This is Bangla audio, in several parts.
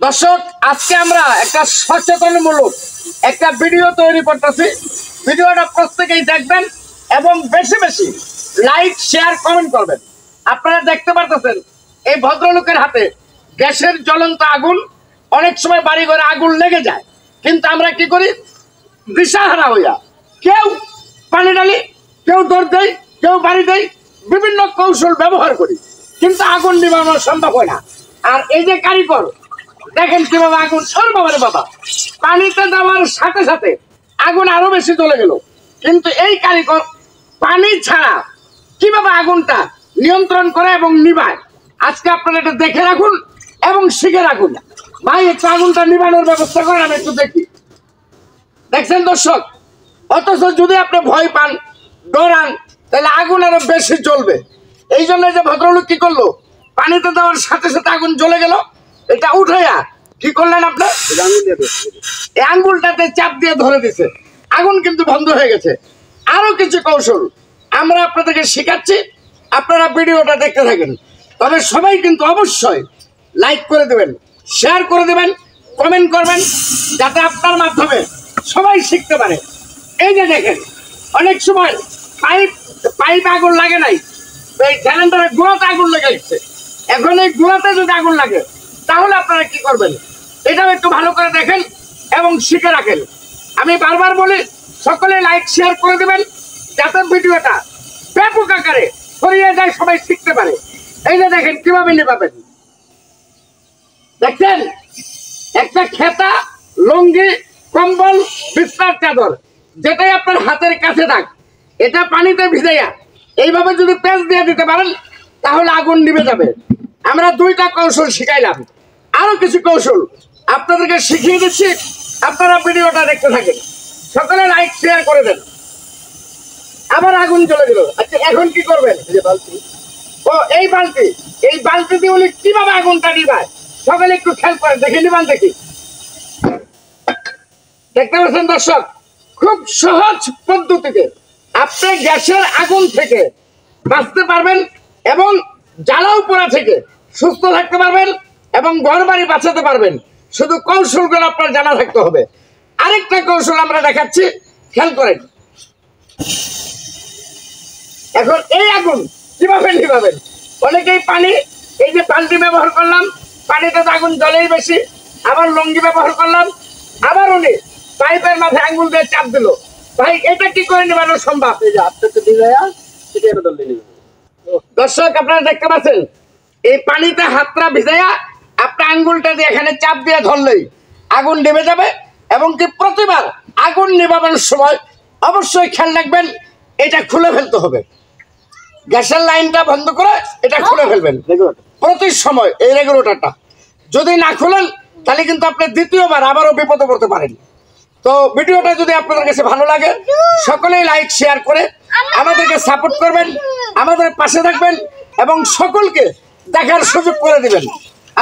দর্শক, আজকে আমরা একটা সচেতনমূলক একটা ভিডিও তৈরি করতেছি। ভিডিওটা প্রত্যেকেই দেখবেন এবং বেশি বেশি লাইক, শেয়ার, কমেন্ট করবেন। আপনারা দেখতে পারতেছেন এই ভদ্রলোকের হাতে গ্যাসের জ্বলন্ত আগুন। অনেক সময় বাড়ি ঘরে আগুন লেগে যায়, কিন্তু আমরা কি করি? দিশাহারা হইয়া কেউ পানি ঢালি, কেউ দৌড় দেয়, কেউ বাড়ি দেয়, বিভিন্ন কৌশল ব্যবহার করি, কিন্তু আগুন নিভানো সম্ভব হয় না। আর এই যে কারিগর, দেখেন কিভাবে আগুন বাবারে বাবা, পানিতে দেওয়ার সাথে সাথে আগুন আরো বেশি জ্বলে গেল। কিন্তু এই কারিগর পানি ছাড়া কিভাবে আগুনটা নিয়ন্ত্রণ করে এবং নিভায়, আজকে আপনারা এটা দেখে রাখুন এবং শিখে রাখুন। ভাই, একটু আগুনটা নিভানোর ব্যবস্থা করেন, আমি একটু দেখি। দেখছেন দর্শক, অথচ যদি আপনি ভয় পান, ডরান, তাহলে আগুন আরো বেশি জ্বলবে। এই জন্য যে ভদ্রলোক কি করলো, পানিতে দেওয়ার সাথে সাথে আগুন জ্বলে গেল। এটা উঠাইয়া কি করলেন আপনি? এই আঙ্গুলটাতে চাপ দিয়ে ধরে দিছে, আগুন কিন্তু বন্ধ হয়ে গেছে। আরো কিছু কৌশল আমরা আপনাদেরকে শেখাচ্ছি, আপনারা ভিডিওটা দেখতে থাকেন। তবে সবাই কিন্তু অবশ্যই লাইক করে দেবেন, শেয়ার করে দেবেন, কমেন্ট করবেন, যাতে আপনার মাধ্যমে সবাই শিখতে পারে। এই যে দেখেন, অনেক সময় পাইপ আগুন লাগে নাই, এই সিলিন্ডারের গোড়াতে আগুন লেগে গেছে। এখন এই গোড়াতে যদি আগুন লাগে, তাহলে আপনারা কি করবেন? এটাও একটু ভালো করে দেখেন এবং শিখে রাখেন। আমি বারবার বলি, সকলে লাইক শেয়ার করে দেবেন, যাতে ভিডিওটা ব্যাপক আকারে ছড়িয়ে যায়, সবাই শিখতে পারে। এই যে দেখেন কিভাবে নিভাবেন। দেখছেন, একটা খেতা, লুঙ্গি, কম্বল, বিছানার চাদর, যেটাই আপনার হাতের কাছে থাক, এটা পানিতে ভিজাইয়া এইভাবে যদি পেঁচ দিয়ে দিতে পারেন, তাহলে আগুন নিভে যাবে। আমরা দুইটা কৌশল শিখাইলাম, আরো কিছু কৌশল আপনাদেরকে শিখিয়ে দিচ্ছি। আপনারা ভিডিওটা দেখতে থাকেন, সকলে লাইক শেয়ার করে দেন। আবার আগুন জ্বলে দিল। আচ্ছা, এখন কি করবেন? এই বালতি দিয়ে উনি কিভাবে আগুনটা নিভায়, সকলে একটু খেয়াল করে দেখে নিবান। দেখি, দেখতে পাচ্ছেন দর্শক, খুব সহজ পদ্ধতিতে আপনি গ্যাসের আগুন থেকে বাঁচতে পারবেন এবং জ্বালাও পোড়া থেকে সুস্থ থাকতে পারবেন এবং ঘর বাড়ি বাঁচাতে পারবেন। শুধু কৌশলগুলো আপনার জানা থাকতে হবে। আরেকটা কৌশল আমরা দেখাচ্ছি, খেয়াল করেন। এখন এই আগুন কিভাবে নিভাবেন? অনেকেই পানি, এই যে বালতি ব্যবহার করলাম, পানিতে তো আগুন জ্বলেই বেশি। আবার লুঙ্গি ব্যবহার করলাম, আবার উনি পাইপের মাথায় আঙ্গুল দিয়ে চাপ দিল। ভাই, এটা কি করে নিবানো সম্ভব? এই যে আপনাকে দিলাইয়া দর্শক, আপনারা দেখতে পাচ্ছেন, এই পানিতে হাতটা ভিজাইয়া আপনার আঙ্গুলটা দিয়ে এখানে চাপ দিয়ে ধরলেই আগুন নেমে যাবে। এবং কি প্রতিবার আগুন নেভানোর সময় অবশ্যই খেয়াল রাখবেন, এটা খুলে ফেলতে হবে। গ্যাসের লাইনটা বন্ধ করে এটা খুলে ফেলবেন প্রতি সময়। এই রেগুলেটরটা যদি না খুলেন, তাহলে কিন্তু আপনি দ্বিতীয়বার আবারও বিপদে পড়তে পারেন। তো ভিডিওটা যদি আপনাদের কাছে ভালো লাগে, সকলেই লাইক শেয়ার করে আমাদেরকে সাপোর্ট করবেন, আমাদের পাশে থাকবেন এবং সকলকে দেখার সুযোগ করে দিবেন।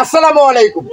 আসসালামু আলাইকুম।